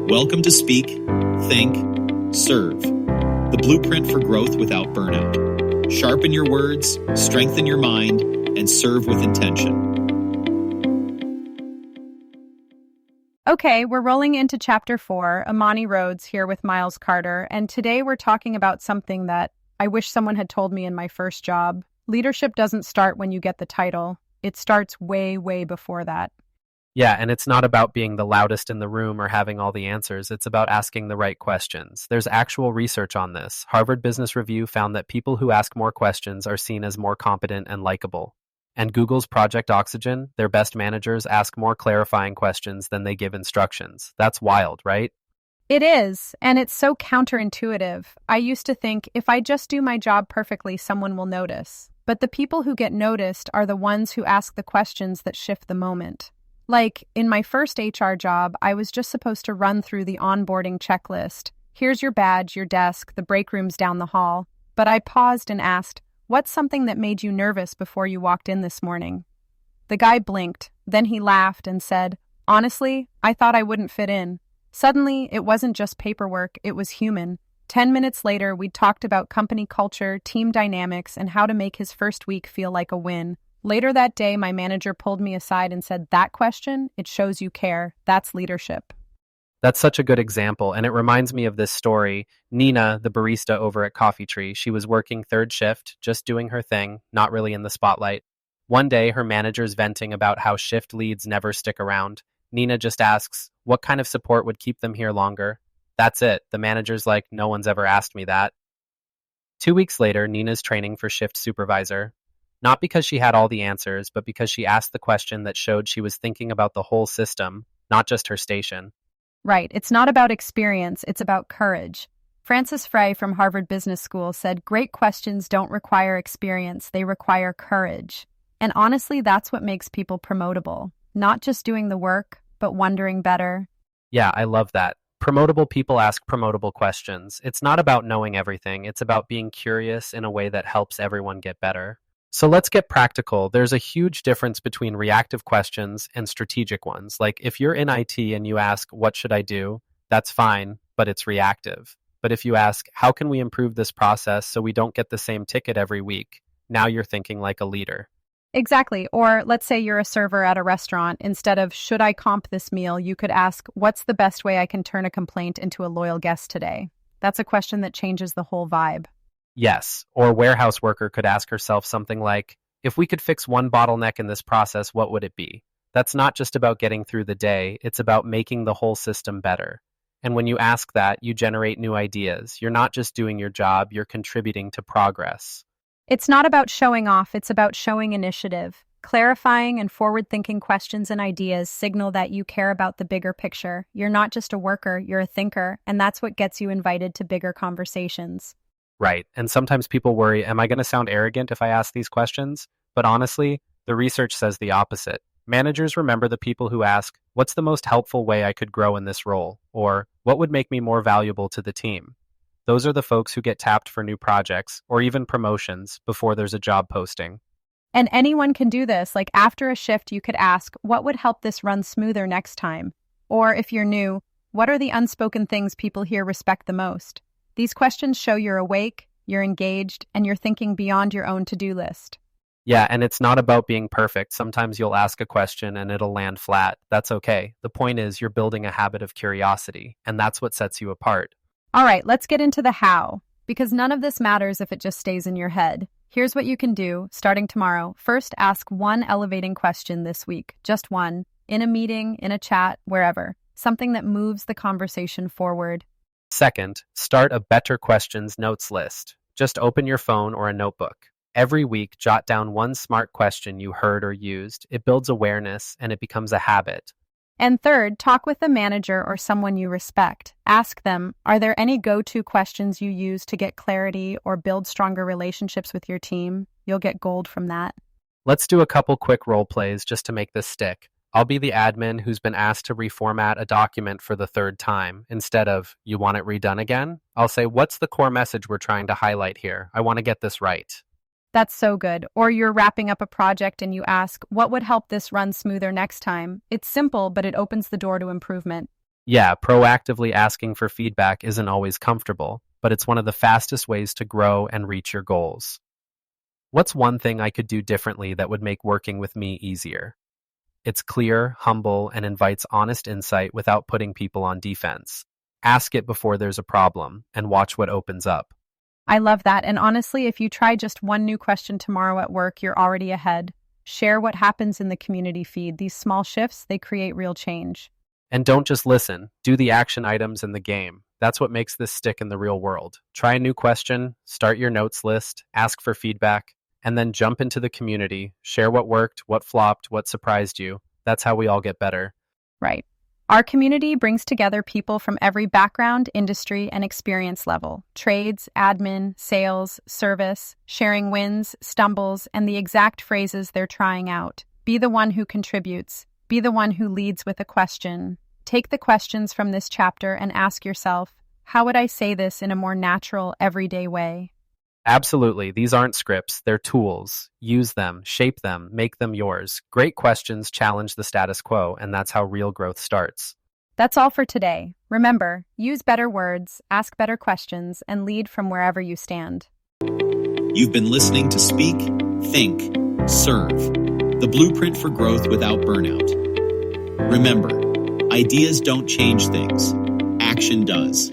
Welcome to Speak, Think, Serve, the blueprint for growth without burnout. Sharpen your words, strengthen your mind, and serve with intention. Okay, we're rolling into Chapter 4, Amani Rhodes here with Miles Carter, and today we're talking about something that I wish someone had told me in my first job. Leadership doesn't start when you get the title. It starts way, way before that. Yeah, and it's not about being the loudest in the room or having all the answers. It's about asking the right questions. There's actual research on this. Harvard Business Review found that people who ask more questions are seen as more competent and likable. And Google's Project Oxygen, their best managers ask more clarifying questions than they give instructions. That's wild, right? It is, and it's so counterintuitive. I used to think if I just do my job perfectly, someone will notice. But the people who get noticed are the ones who ask the questions that shift the moment. Like, in my first HR job, I was just supposed to run through the onboarding checklist. Here's your badge, your desk, the break room's down the hall. But I paused and asked, what's something that made you nervous before you walked in this morning? The guy blinked, then he laughed and said, honestly, I thought I wouldn't fit in. Suddenly, it wasn't just paperwork, it was human. 10 minutes later, we'd talked about company culture, team dynamics, and how to make his first week feel like a win. Later that day, my manager pulled me aside and said, that question, it shows you care. That's leadership. That's such a good example, and it reminds me of this story. Nina, the barista over at Coffee Tree, she was working third shift, just doing her thing, not really in the spotlight. One day, her manager's venting about how shift leads never stick around. Nina just asks, what kind of support would keep them here longer? That's it. The manager's like, no one's ever asked me that. 2 weeks later, Nina's training for shift supervisor. Not because she had all the answers, but because she asked the question that showed she was thinking about the whole system, not just her station. Right. It's not about experience, it's about courage. Frances Frey from Harvard Business School said, great questions don't require experience, they require courage. And honestly, that's what makes people promotable. Not just doing the work, but wondering better. Yeah, I love that. Promotable people ask promotable questions. It's not about knowing everything, it's about being curious in a way that helps everyone get better. So let's get practical. There's a huge difference between reactive questions and strategic ones. Like if you're in IT and you ask, what should I do? That's fine, but it's reactive. But if you ask, how can we improve this process so we don't get the same ticket every week? Now you're thinking like a leader. Exactly. Or let's say you're a server at a restaurant. Instead of, should I comp this meal? You could ask, what's the best way I can turn a complaint into a loyal guest today? That's a question that changes the whole vibe. Yes, or a warehouse worker could ask herself something like, if we could fix one bottleneck in this process, what would it be? That's not just about getting through the day, it's about making the whole system better. And when you ask that, you generate new ideas. You're not just doing your job, you're contributing to progress. It's not about showing off, it's about showing initiative. Clarifying and forward-thinking questions and ideas signal that you care about the bigger picture. You're not just a worker, you're a thinker, and that's what gets you invited to bigger conversations. Right. And sometimes people worry, am I going to sound arrogant if I ask these questions? But honestly, the research says the opposite. Managers remember the people who ask, what's the most helpful way I could grow in this role? Or what would make me more valuable to the team? Those are the folks who get tapped for new projects or even promotions before there's a job posting. And anyone can do this. Like after a shift, you could ask, what would help this run smoother next time? Or if you're new, what are the unspoken things people here respect the most? These questions show you're awake, you're engaged, and you're thinking beyond your own to-do list. Yeah, and it's not about being perfect. Sometimes you'll ask a question and it'll land flat. That's okay. The point is you're building a habit of curiosity, and that's what sets you apart. All right, let's get into the how, because none of this matters if it just stays in your head. Here's what you can do, starting tomorrow. First, ask one elevating question this week, just one, in a meeting, in a chat, wherever. Something that moves the conversation forward. Second, start a better questions notes list. Just open your phone or a notebook. Every week, jot down one smart question you heard or used. It builds awareness and it becomes a habit. And third, talk with a manager or someone you respect. Ask them, are there any go-to questions you use to get clarity or build stronger relationships with your team? You'll get gold from that. Let's do a couple quick role plays just to make this stick. I'll be the admin who's been asked to reformat a document for the third time. Instead of, you want it redone again? I'll say, what's the core message we're trying to highlight here? I want to get this right. That's so good. Or you're wrapping up a project and you ask, what would help this run smoother next time? It's simple, but it opens the door to improvement. Yeah, proactively asking for feedback isn't always comfortable, but it's one of the fastest ways to grow and reach your goals. What's one thing I could do differently that would make working with me easier? It's clear, humble, and invites honest insight without putting people on defense. Ask it before there's a problem, and watch what opens up. I love that. And honestly, if you try just one new question tomorrow at work, you're already ahead. Share what happens in the community feed. These small shifts, they create real change. And don't just listen, do the action items in the game. That's what makes this stick in the real world. Try a new question, start your notes list, ask for feedback, and then jump into the community. Share what worked, what flopped, what surprised you. That's how we all get better. Right. Our community brings together people from every background, industry, and experience level. Trades, admin, sales, service, sharing wins, stumbles, and the exact phrases they're trying out. Be the one who contributes. Be the one who leads with a question. Take the questions from this chapter and ask yourself, how would I say this in a more natural, everyday way? Absolutely. These aren't scripts, they're tools. Use them, shape them, make them yours. Great questions challenge the status quo, and that's how real growth starts. That's all for today. Remember, use better words, ask better questions, and lead from wherever you stand. You've been listening to Speak, Think, Serve, the blueprint for growth without burnout. Remember, ideas don't change things, action does.